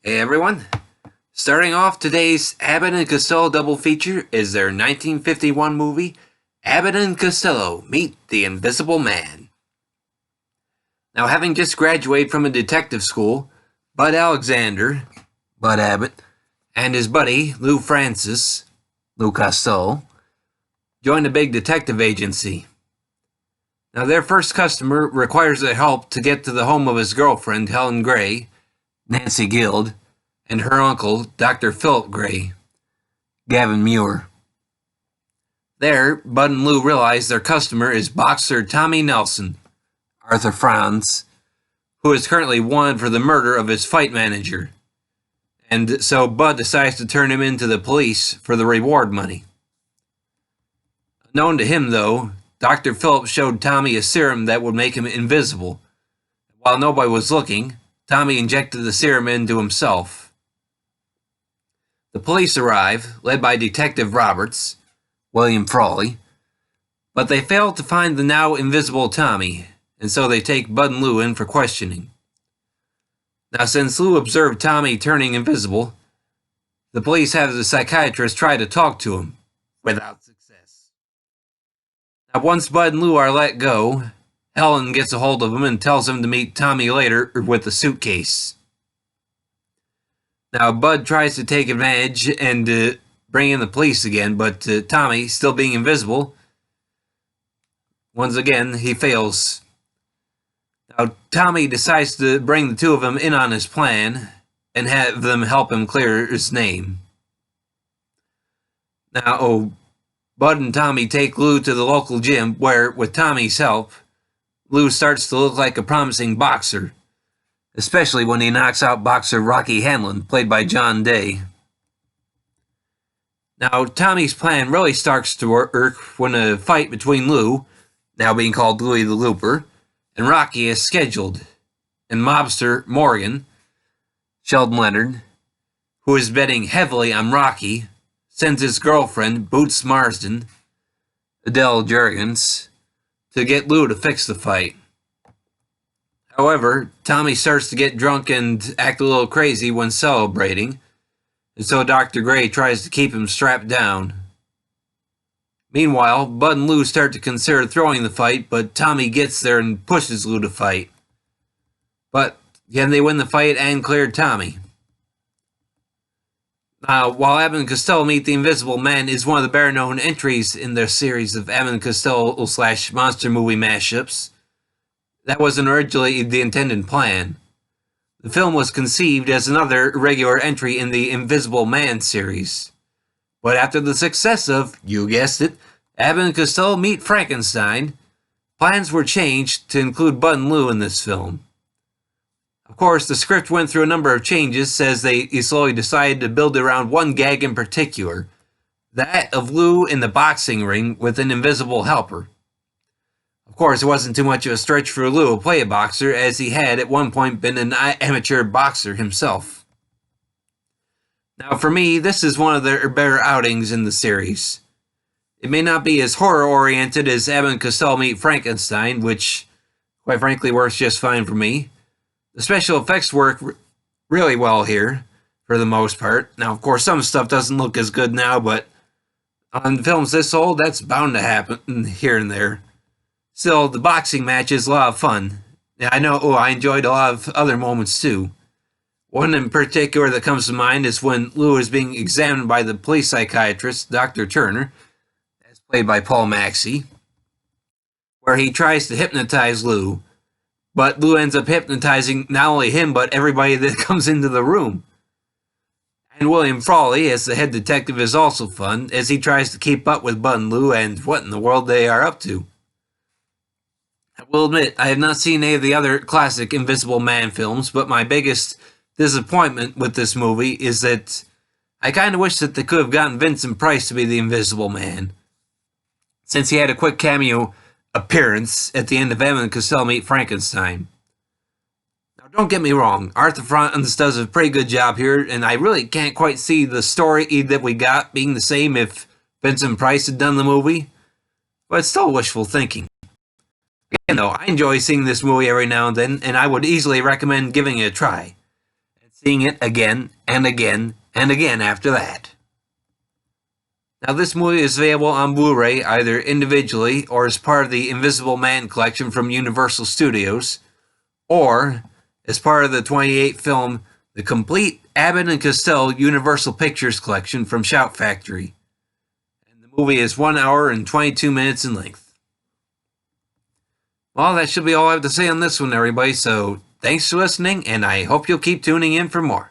Hey everyone! Starting off today's Abbott and Costello double feature is their 1951 movie, Abbott and Costello Meet the Invisible Man. Now, having just graduated from a detective school, Bud Abbott, and his buddy, Lou Costello, joined a big detective agency. Now, their first customer requires their help to get to the home of his girlfriend, Helen Gray, Nancy Guild, and her uncle, Dr. Philip Gray, Gavin Muir. There, Bud and Lou realize their customer is boxer Tommy Nelson, Arthur Franz, who is currently wanted for the murder of his fight manager. And so Bud decides to turn him into the police for the reward money. Unknown to him, though, Dr. Philip showed Tommy a serum that would make him invisible. While nobody was looking, Tommy injected the serum into himself. The police arrive, led by Detective Roberts, William Frawley, but they fail to find the now invisible Tommy, and so they take Bud and Lou in for questioning. Now, since Lou observed Tommy turning invisible, the police have the psychiatrist try to talk to him, without success. Now, once Bud and Lou are let go, Helen gets a hold of him and tells him to meet Tommy later with the suitcase. Now, Bud tries to take advantage and bring in the police again, but Tommy, still being invisible, once again, he fails. Now, Tommy decides to bring the two of them in on his plan and have them help him clear his name. Now, Bud and Tommy take Lou to the local gym where, with Tommy's help, Lou starts to look like a promising boxer, especially when he knocks out boxer Rocky Hanlon, played by John Day. Now, Tommy's plan really starts to work when a fight between Lou, now being called Louie the Looper, and Rocky is scheduled, and mobster Morgan, Sheldon Leonard, who is betting heavily on Rocky, sends his girlfriend, Boots Marsden, Adele Jurgens, to get Lou to fix the fight. However, Tommy starts to get drunk and act a little crazy when celebrating, and so Dr. Gray tries to keep him strapped down. Meanwhile, Bud and Lou start to consider throwing the fight, but Tommy gets there and pushes Lou to fight. But can they win the fight and clear Tommy? Now, while Abbott and Costello Meet the Invisible Man is one of the better-known entries in their series of Abbott and Costello / monster movie mashups, that wasn't originally the intended plan. The film was conceived as another regular entry in the Invisible Man series. But after the success of, you guessed it, Abbott and Costello Meet Frankenstein, plans were changed to include Bud and Lou in this film. Of course, the script went through a number of changes as they slowly decided to build around one gag in particular, that of Lou in the boxing ring with an invisible helper. Of course, it wasn't too much of a stretch for Lou to play a boxer, as he had at one point been an amateur boxer himself. Now, for me, this is one of their better outings in the series. It may not be as horror-oriented as Abbott and Costello Meet Frankenstein, which, quite frankly, works just fine for me. The special effects work really well here, for the most part. Now, of course, some stuff doesn't look as good now, but on films this old, that's bound to happen here and there. Still, the boxing match is a lot of fun. I know I enjoyed a lot of other moments too. One in particular that comes to mind is when Lou is being examined by the police psychiatrist, Dr. Turner, as played by Paul Maxey, where he tries to hypnotize Lou. But Lou ends up hypnotizing not only him, but everybody that comes into the room. And William Frawley, as the head detective, is also fun, as he tries to keep up with Bud and Lou and what in the world they are up to. I will admit, I have not seen any of the other classic Invisible Man films, but my biggest disappointment with this movie is that I kind of wish that they could have gotten Vincent Price to be the Invisible Man, since he had a quick cameo appearance at the end of Abbott and Costello Meet Frankenstein. Now, don't get me wrong, Arthur Franz does a pretty good job here, and I really can't quite see the story that we got being the same if Vincent Price had done the movie, but it's still wishful thinking. Again, though, I enjoy seeing this movie every now and then, and I would easily recommend giving it a try. seeing it again and again and again after that. Now, this movie is available on Blu-ray either individually or as part of the Invisible Man collection from Universal Studios, or as part of the 28 film The Complete Abbott and Costello Universal Pictures collection from Shout Factory. And the movie is 1 hour and 22 minutes in length. Well, that should be all I have to say on this one, everybody, so thanks for listening, and I hope you'll keep tuning in for more.